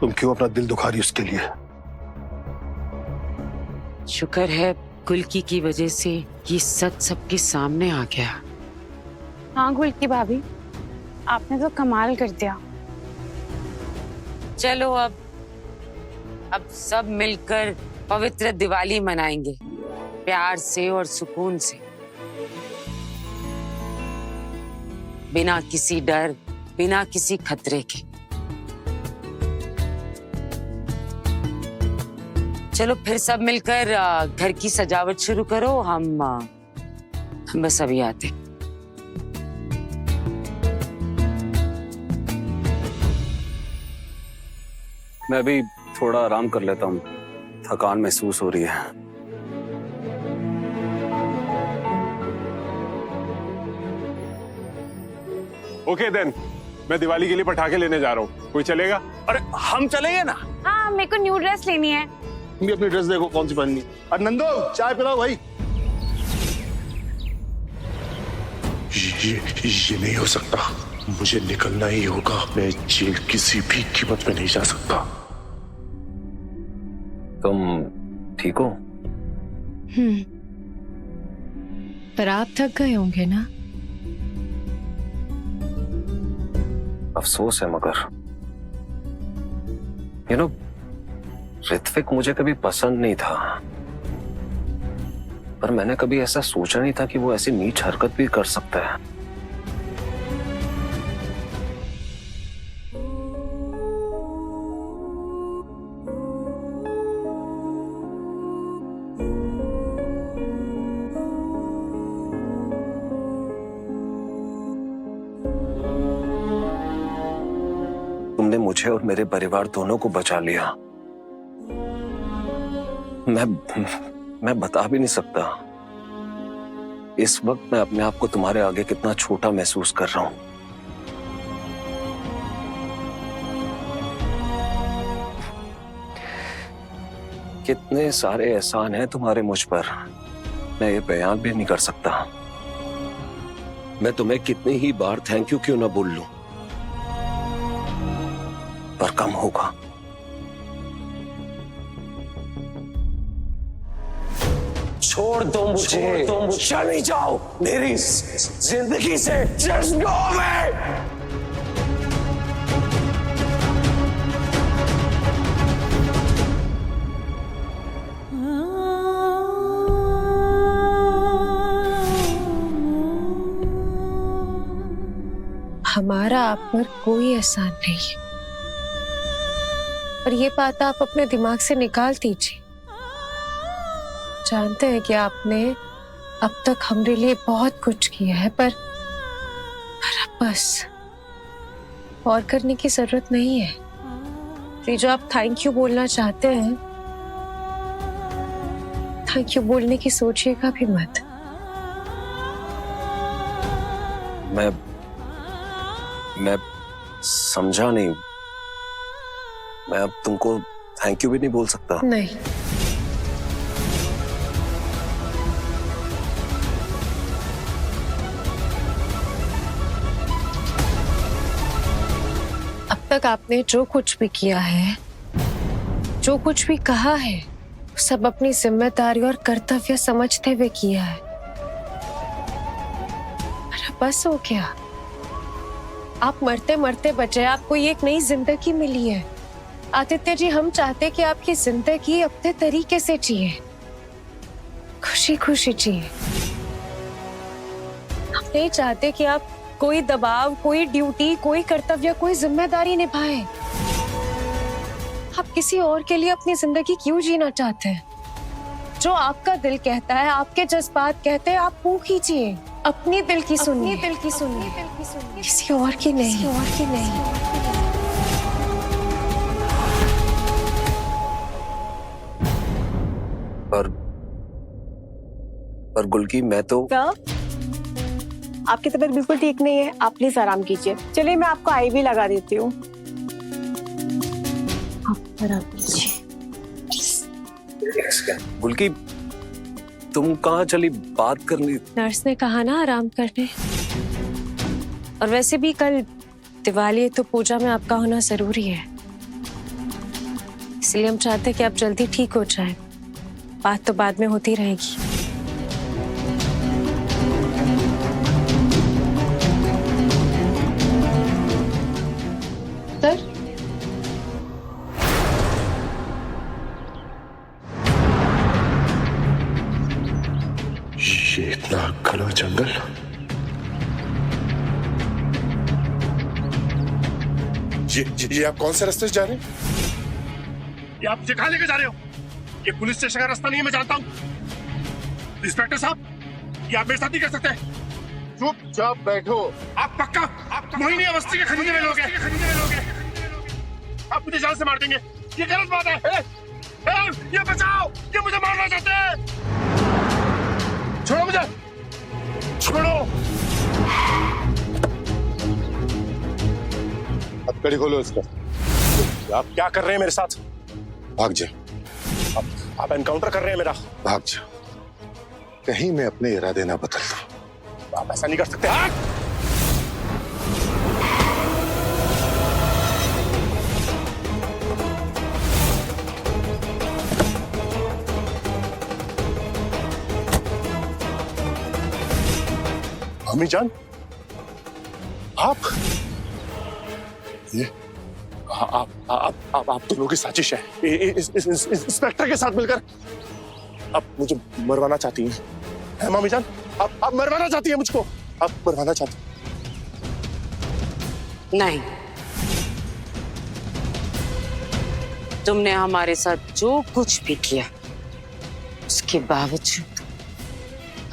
तुम क्यों अपना दिल दुखा रही उसके लिए? शुक्र है गुल्की की वजह से ये सच सबके सामने आ गया। हाँ गुल्की भाभी, आपने तो कमाल कर दिया। चलो अब सब मिलकर पवित्र दिवाली मनाएंगे, प्यार से और सुकून से, बिना किसी डर, बिना किसी खतरे के। चलो फिर सब मिलकर घर की सजावट शुरू करो। हम बस अभी आते। मैं भी थोड़ा आराम कर लेता हूँ, थकान महसूस हो रही है। ओके देन, मैं दिवाली के लिए पटाखे लेने जा रहा हूँ, कोई चलेगा? अरे हम चलेंगे ना। हाँ मेरे को न्यू ड्रेस लेनी है। तुम भी अपनी ड्रेस देखो कौन सी पहननी। अरे नंदो, चाय पिलाओ भाई। ये नहीं हो सकता, मुझे निकलना ही होगा। मैं जेल किसी भी कीमत में नहीं जा सकता। तुम ठीक हो? पर आप थक गए होंगे ना? अफसोस है मगर ऋत्विक मुझे कभी पसंद नहीं था, पर मैंने कभी ऐसा सोचा नहीं था कि वो ऐसी नीच हरकत भी कर सकता है। तुमने मुझे और मेरे परिवार दोनों को बचा लिया। मैं बता भी नहीं सकता इस वक्त मैं अपने आप को तुम्हारे आगे कितना छोटा महसूस कर रहा हूं। कितने सारे एहसान हैं तुम्हारे मुझ पर, मैं ये बयान भी नहीं कर सकता। मैं तुम्हें कितनी ही बार थैंक यू क्यों ना बोल लूं, पर कम होगा। छोड़ दो मुझे, चली जाओ मेरी जिंदगी से। Just go away! हमारा आप पर कोई एहसान नहीं है, और ये बात आप अपने दिमाग से निकाल दीजिए। जानते हैं कि आपने अब तक हमारे लिए बहुत कुछ किया है, पर अब बस और करने की जरूरत नहीं है। ये जो आप थैंक यू बोलना चाहते हैं, थैंक यू बोलने की सोचिएगा भी मत। मैं समझा नहीं। मैं अब तुमको थैंक यू भी नहीं बोल सकता। नहीं, अब तक आपने जो कुछ भी किया है, जो कुछ भी कहा है, सब अपनी जिम्मेदारी और कर्तव्य समझते हुए किया है। अरे बस हो गया, आप मरते मरते बचे, आपको ये एक नई जिंदगी मिली है। आदित्य जी, हम चाहते कि आपकी जिंदगी अपने तरीके से जिए, खुशी खुशी जिए। हम नहीं चाहते कि आप कोई दबाव, कोई ड्यूटी, कोई कर्तव्य, कोई जिम्मेदारी निभाए। आप किसी और के लिए अपनी जिंदगी क्यों जीना चाहते हैं? जो आपका दिल कहता है, आपके जज्बात कहते हैं, आप वो कीजिए। अपनी दिल की सुनिए, किसी और की नहीं, पर गुल्की, मैं तो आपकी तबीयत बिल्कुल ठीक नहीं है, आप प्लीज आराम कीजिए। चलिए मैं आपको IV लगा देती हूँ। आप आराम कीजिए। गुल्की, तुम कहाँ चली बात करनी? नर्स ने कहा ना आराम करने। और वैसे भी कल दिवाली है, तो पूजा में आपका होना जरूरी है। इसलिए हम चाहते हैं कि आप जल्दी ठीक हो जाए। बात तो बाद में होती रहेगी। सर, ये इतना घना जंगल, ये आप कौन से रास्ते से जा रहे हैं? ये आप मुझे कहाँ लेके जा रहे हो? ये पुलिस स्टेशन का रास्ता नहीं है, मैं जानता हूँ। इंस्पेक्टर साहब, ये आप मेरे साथ नहीं कर सकते। चुपचाप बैठो। आप पक्का मोहिनी अवस्थी के खरीदने में लोग हैं। आप मुझे जान से मार देंगे, ये गलत बात है। ये बचाओ, ये मुझे मारना चाहते हैं। छोड़ो मुझे, छोड़ो। हथकड़ी खोलो इसका। आप क्या कर रहे हैं मेरे साथ? भाग जा। आप एनकाउंटर कर रहे हैं मेरा। भाग जा, कहीं मैं अपने इरादे ना बदल दूं। आप ऐसा नहीं कर सकते। अम्मी जान, आप ये आप दोनों की साजिश है। इंस्पेक्टर के साथ मिलकर आप मुझे मरवाना चाहती हैं, है मामी जान? आप मरवाना चाहती हैं मुझको? आप मरवाना चाहती? नहीं, तुमने हमारे साथ जो कुछ भी किया उसके बावजूद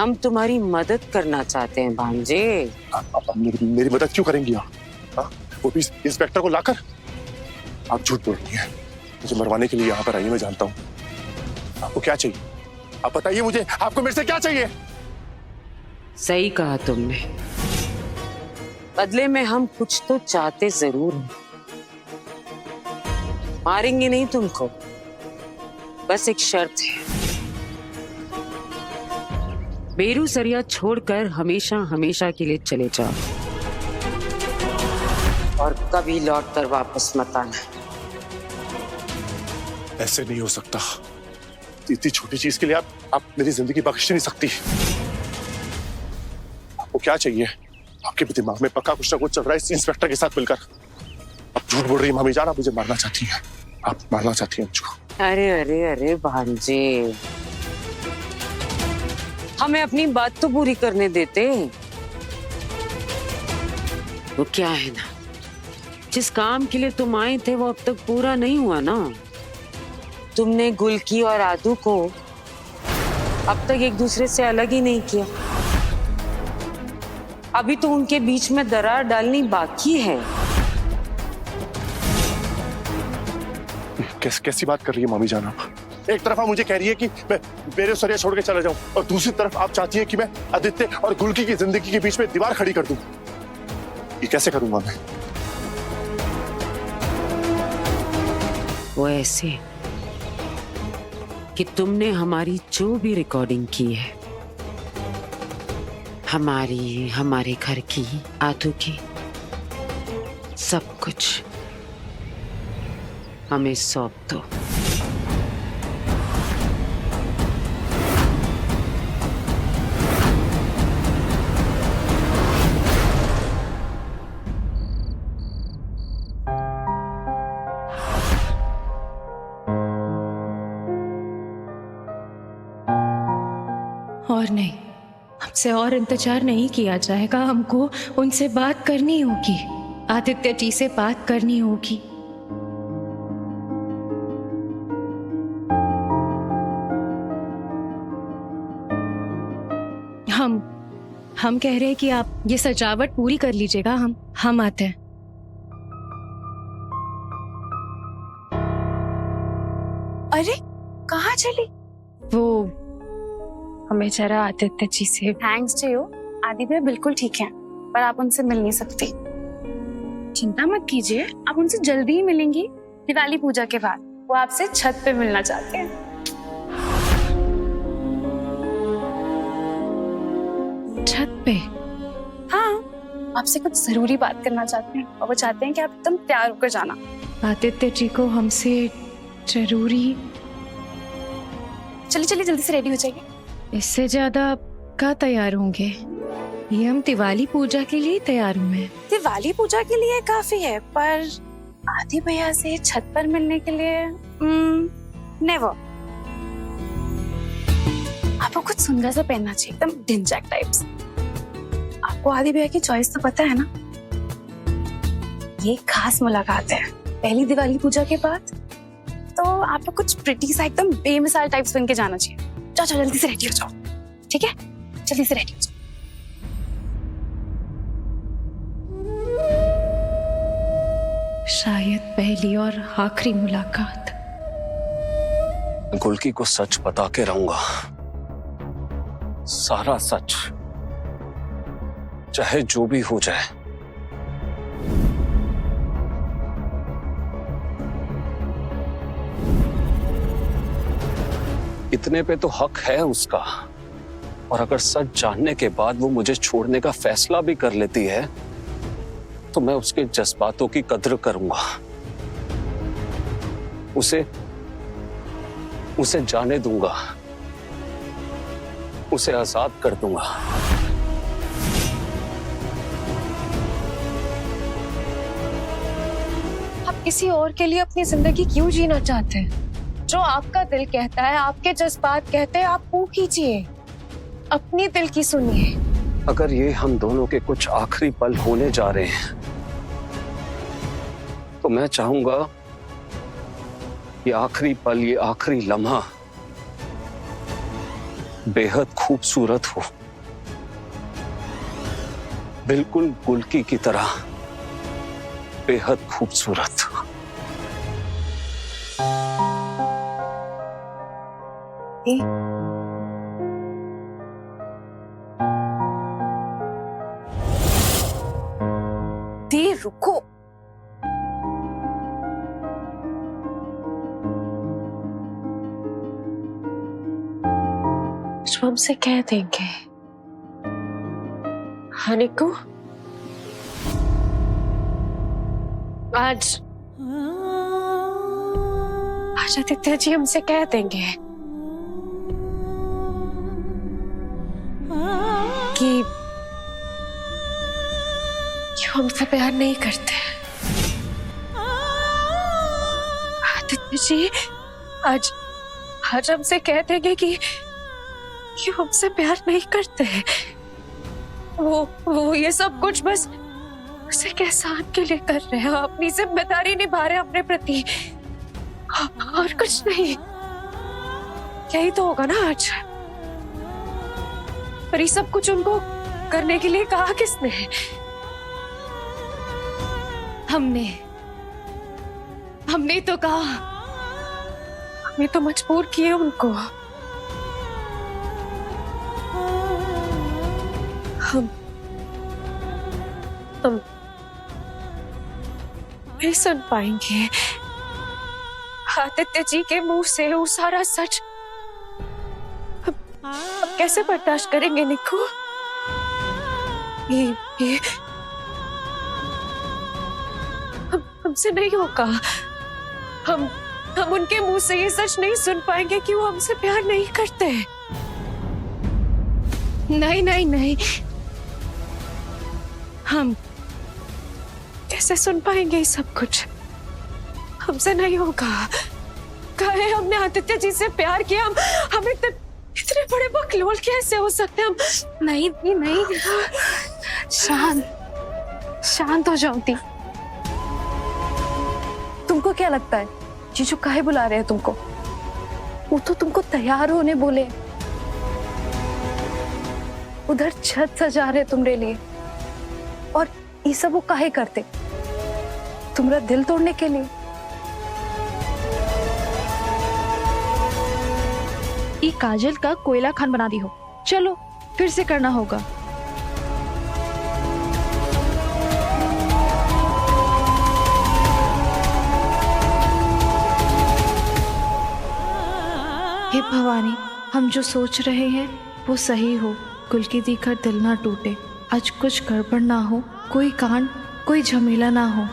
हम तुम्हारी मदद करना चाहते हैं भांजे। आप मेरी मदद क्यों करेंगी आप? वो भी इंस्पेक्टर को लाकर? आप झूठ बोल रही हैं। मुझे मरवाने के लिए यहाँ पर आई, मैं जानता हूँ। आपको क्या चाहिए? आप बताइए मुझे, आपको मेरे से क्या चाहिए? सही कहा तुमने। बदले में हम कुछ तो चाहते जरूर हैं। मारेंगे नहीं तुमको, बस एक शर्त है। बेरू सरिया छोड़कर हमेशा हमेशा के लिए चले जाओ और कभी लौट कर वापस मत आना। ऐसे नहीं हो सकता। इतनी छोटी चीज के लिए आप मेरी जिंदगी बख्श नहीं सकती। आपको क्या चाहिए? आपके दिमाग में पक्का कुछ ना कुछ चल रहा है इस इंस्पेक्टर के साथ मिलकर। आप झूठ बोल रही हैं मामी जान, आप मुझे मारना चाहती हैं। आप मारना चाहती हैं मुझको। अरे अरे अरे भांजे, हमें अपनी बात तो पूरी करने देते। वो क्या है ना, जिस काम के लिए तुम आए थे वो अब तक पूरा नहीं हुआ ना। तुमने गुलकी और आदू को अब तक एक दूसरे से अलग ही नहीं किया। अभी तो उनके बीच में दरार डालनी बाकी है। कैसी बात कर रही है मामी जान आप? एक तरफ आप मुझे कह रही है कि मैं बेरू सरिया छोड़ के चला जाऊं, और दूसरी तरफ आप चाहती है कि मैं आदित्य और गुलकी की जिंदगी के बीच में दीवार खड़ी कर दूं। ये कैसे करूंगा मैं? वो ऐसे कि तुमने हमारी जो भी रिकॉर्डिंग की है, हमारी, हमारे घर की, आदू की, सब कुछ हमें सौंप दो। और नहीं, हमसे और इंतजार नहीं किया जाएगा। हमको उनसे बात करनी होगी, आदित्य जी से बात करनी होगी। हम कह रहे हैं कि आप ये सजावट पूरी कर लीजिएगा, हम आते हैं। अरे कहाँ चली? वो हमें जरा आदित्य जी से। थैंक्स टू यू, आदि भैया बिल्कुल ठीक है, पर आप उनसे मिल नहीं सकती। चिंता मत कीजिए, आप उनसे जल्दी ही मिलेंगी दिवाली पूजा के बाद। वो आपसे छत पे मिलना चाहते हैं। छत पे? हाँ, आपसे कुछ जरूरी बात करना चाहते हैं और वो चाहते हैं कि आप एकदम तैयार होकर जाना। आदित्य जी को हमसे जरूरी। चलिए चलिए जल्दी से रेडी हो जाइए। इससे ज्यादा आप कहाँ तैयार होंगे? ये हम दिवाली पूजा के लिए तैयार हुए हैं। दिवाली पूजा के लिए काफी है, पर आदि भैया से छत पर मिलने के लिए नेवर। आपको कुछ सुंदर सा पहनना चाहिए, एकदम ढिंचैक टाइप्स। आपको आदि भैया की चॉइस तो पता है ना? ये खास मुलाकात है पहली दिवाली पूजा के बाद, तो आपको कुछ प्रिटी सा एकदम बेमिसाल टाइप्स बन के जाना चाहिए। जाओ जाओ जल्दी से रेडी हो जाओ, ठीक है? जल्दी से रेडी हो जाओ। शायद पहली और आखिरी मुलाकात। गुल्की को सच बता के रहूंगा, सारा सच, चाहे जो भी हो जाए। इतने पे तो हक है उसका, और अगर सच जानने के बाद वो मुझे छोड़ने का फैसला भी कर लेती है तो मैं उसके जज्बातों की कद्र करूंगा। उसे जाने दूंगा, उसे आजाद कर दूंगा। आप किसी और के लिए अपनी जिंदगी क्यों जीना चाहते हैं? जो आपका दिल कहता है, आपके जज्बात कहते हैं, आप वो कीजिए, अपनी दिल की सुनिए। अगर ये हम दोनों के कुछ आखिरी पल होने जा रहे हैं तो मैं चाहूंगा ये आखिरी पल, ये आखिरी लम्हा बेहद खूबसूरत हो, बिल्कुल गुल्की की तरह बेहद खूबसूरत। दी रुको। जो हमसे कह देंगे हानि को आज आदित्य जी हमसे कह देंगे कि हमसे प्यार नहीं करते। आदित्य जी आज हमसे कह देंगे कि हमसे प्यार नहीं करते। वो ये सब कुछ बस उसे एहसान के लिए कर रहे हैं, अपनी जिम्मेदारी निभा रहे हैं अपने प्रति, और कुछ नहीं। यही तो होगा ना आज। पर ये सब कुछ उनको करने के लिए कहा किसने? हमने तो कहा, हमने तो मजबूर किए उनको। हम नहीं सुन पाएंगे आदित्य जी के मुंह से वो सारा सच। अब कैसे बर्दाश्त करेंगे निक्कू? ये हमसे नहीं होगा। हम उनके मुंह से ये सच नहीं सुन पाएंगे कि वो हमसे प्यार नहीं करते। नहीं, हम कैसे सुन पाएंगे ये सब कुछ? हमसे नहीं होगा। कहे हमने आदित्य जी से प्यार किया, हम इतने बड़े बकलोल कैसे हो सकते? हम नहीं। शांत हो जाओ दी। तुमको क्या लगता है जीजू काहे बुला रहे हैं तुमको? वो तो तुमको तैयार होने बोले, उधर छत सजा रहे तुम्हारे लिए, और ये सब वो काहे करते? तुम्हारा दिल तोड़ने के लिए। ये काजल का कोयला खान बना दी हो। चलो फिर से करना होगा। हे भवानी, हम जो सोच रहे हैं वो सही हो। गुल्की दी का दिल ना टूटे, आज कुछ गड़बड़ ना हो, कोई कांड, कोई झमेला ना हो।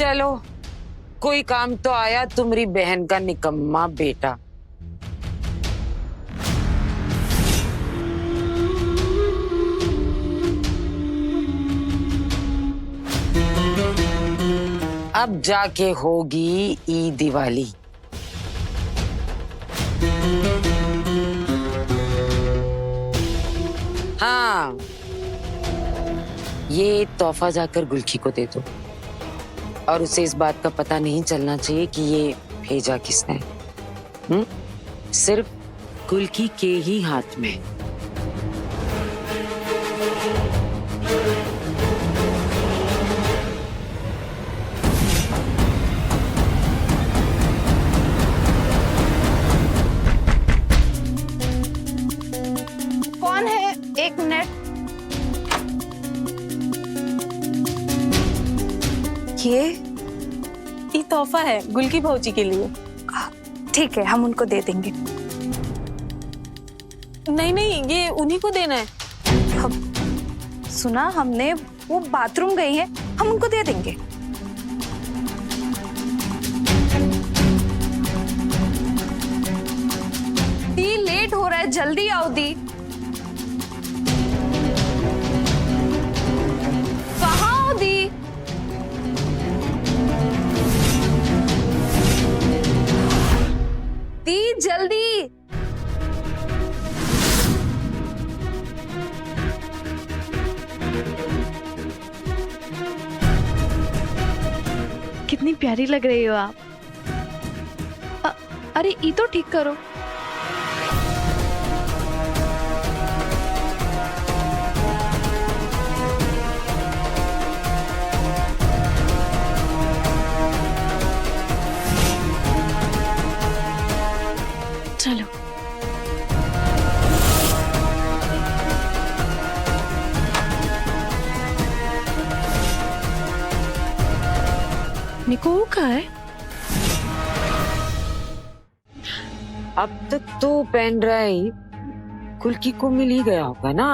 चलो, कोई काम तो आया तुम्हारी बहन का निकम्मा बेटा। अब जाके होगी ईद दिवाली। हाँ, ये तोहफा जाकर गुल्की को दे दो और उसे इस बात का पता नहीं चलना चाहिए कि ये भेजा किसने। सिर्फ गुल्की के ही हाथ में। कौन है? एक मिनट। ये तोहफा है गुल्की भौजी के लिए। ठीक है, हम उनको दे देंगे। नहीं नहीं, ये उन्हीं को देना है। सुना हमने, वो बाथरूम गई है, हम उनको दे देंगे। दी, लेट हो रहा है, जल्दी आओ दी। कहाँ हो दी? दी जल्दी। कितनी प्यारी लग रही हो आप। अरे ये तो ठीक करो। चलो। निको कहाँ है? अब तक तो पेन ड्राइव गुल्की को मिल ही गया होगा ना।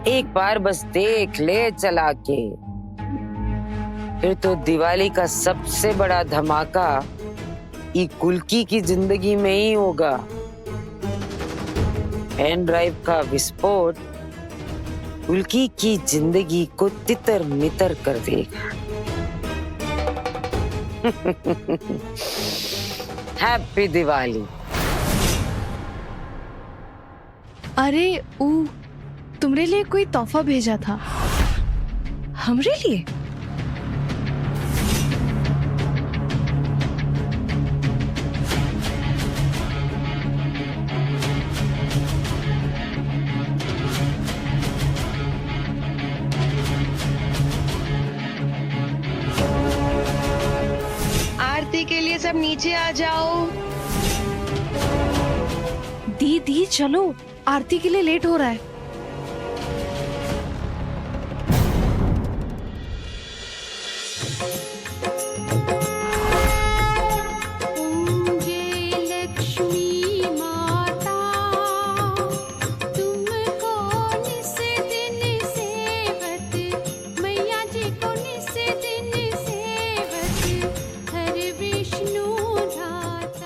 एक बार बस देख ले चला के, फिर तो दिवाली का सबसे बड़ा धमाका ये गुल्की की जिंदगी में ही होगा। पेन ड्राइव का विस्फोट गुल्की की जिंदगी को तितर मितर कर देगा। हैप्पी दिवाली। अरे तुमरे लिए कोई तोहफा भेजा था। हमरे लिए? आरती के लिए सब नीचे आ जाओ। दी चलो, आरती के लिए लेट हो रहा है।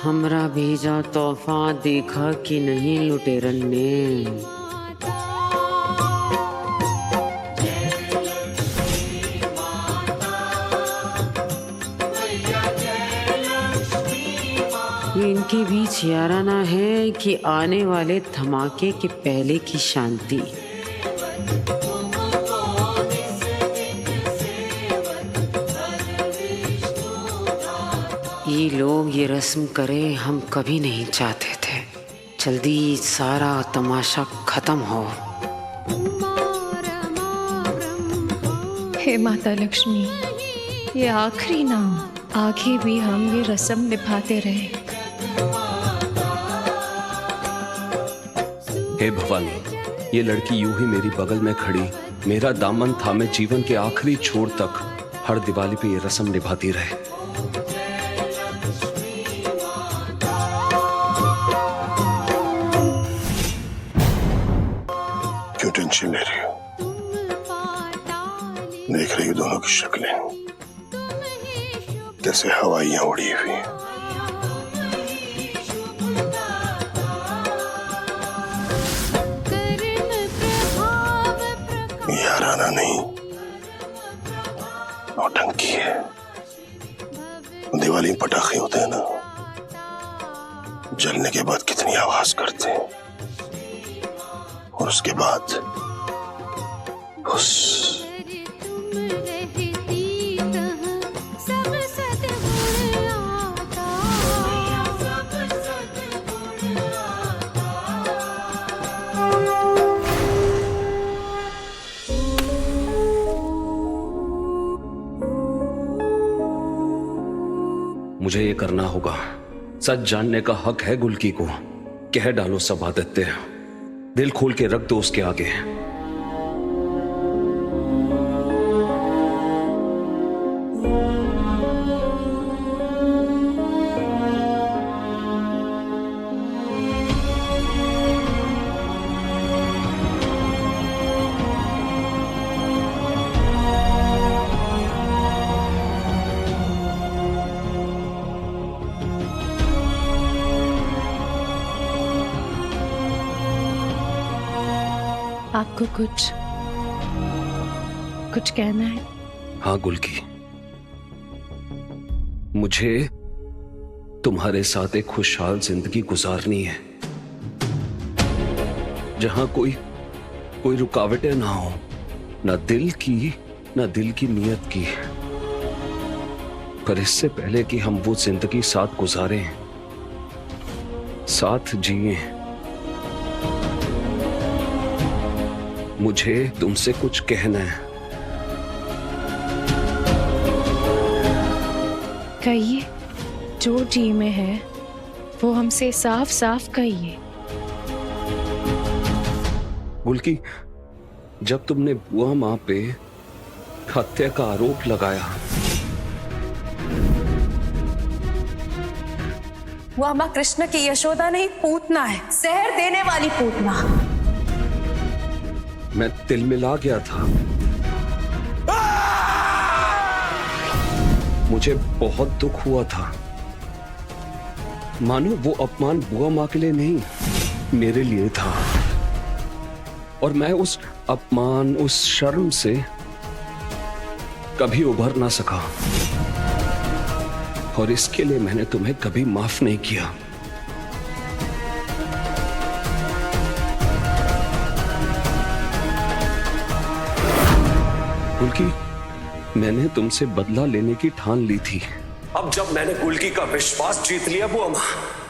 हमरा भेजा तोहफा देखा कि नहीं लुटेरन ने। ये इनके बीच याराना है कि आने वाले धमाके के पहले की शांति। ये लोग ये रस्म करें हम कभी नहीं चाहते थे। जल्दी सारा तमाशा खत्म हो। हे माता लक्ष्मी, ये आखिरी नाम, आगे भी हम ये रस्म निभाते रहे। हे भवानी, ये लड़की यूं ही मेरी बगल में खड़ी मेरा दामन थामे जीवन के आखिरी छोर तक हर दिवाली पे ये रस्म निभाती रहे। क्यों टेंशन ले रही हो? देख रही हो दोनों की शक्लें, रास्ते से हवाइयां उड़ी हुई। याराना नहीं, नौटंकी है। दिवाली में पटाखे होते हैं ना, जलने के बाद कितनी आवाज करते हैं, और उसके बाद उस मुझे ये करना होगा। सच जानने का हक है गुल्की को। कह डालो सब आदित्य, दिल खोल के रख दो उसके आगे। आपको कुछ कहना है? हाँ गुल्की, मुझे तुम्हारे साथ एक खुशहाल जिंदगी गुजारनी है, जहां कोई रुकावटें ना हो, ना दिल की नियत की। पर इससे पहले कि हम वो जिंदगी साथ गुजारें, साथ जिए, मुझे तुमसे कुछ कहना है। कहिए, जो जी में है वो हमसे साफ साफ कहिए। गुल्की, जब तुमने बुआ माँ पे हत्या का आरोप लगाया, वो माँ कृष्ण की यशोदा नहीं, पूतना है, जहर देने वाली पूतना। मैं तिलमिला गया था। मुझे बहुत दुख हुआ था। मानो वो अपमान बुआ माँ के लिए नहीं, मेरे लिए था। और मैं उस अपमान, उस शर्म से कभी उभर ना सका, और इसके लिए मैंने तुम्हें कभी माफ नहीं किया। गुल्की, मैंने तुमसे बदला लेने की ठान ली थी। अब जब मैंने गुल्की का विश्वास जीत लिया वो अम्मा,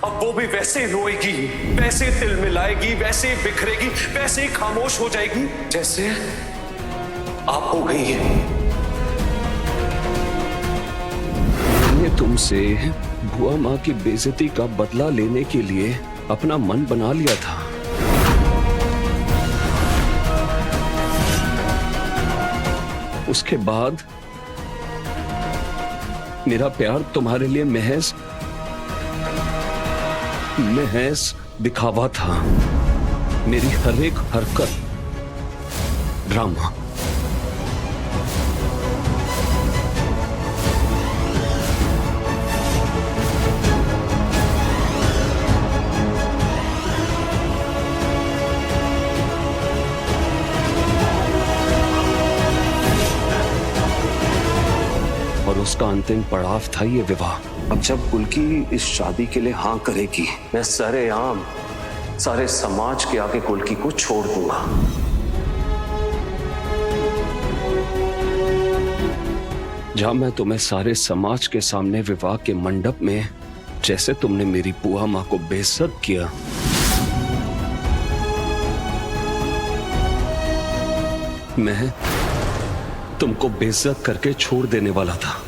अब वो भी वैसे ही रोएगी, वैसे तिलमिलाएगी, वैसे ही बिखरेगी, वैसे ही खामोश हो जाएगी जैसे आप हो गई है। मैंने तुमसे बुआ माँ की बेइज्जती का बदला लेने के लिए अपना मन बना लिया था। उसके बाद मेरा प्यार तुम्हारे लिए महज दिखावा था। मेरी हर एक हरकत ड्रामा। और उसका अंतिम पड़ाव था ये विवाह। अब जब गुल्की इस शादी के लिए हाँ करेगी, मैं सरेआम सारे समाज के आगे गुल्की को छोड़ दूंगा। जहां मैं तुम्हें सारे समाज के सामने विवाह के मंडप में, जैसे तुमने मेरी बुआ माँ को बेइज्जत किया, मैं तुमको बेइज्जत करके छोड़ देने वाला था।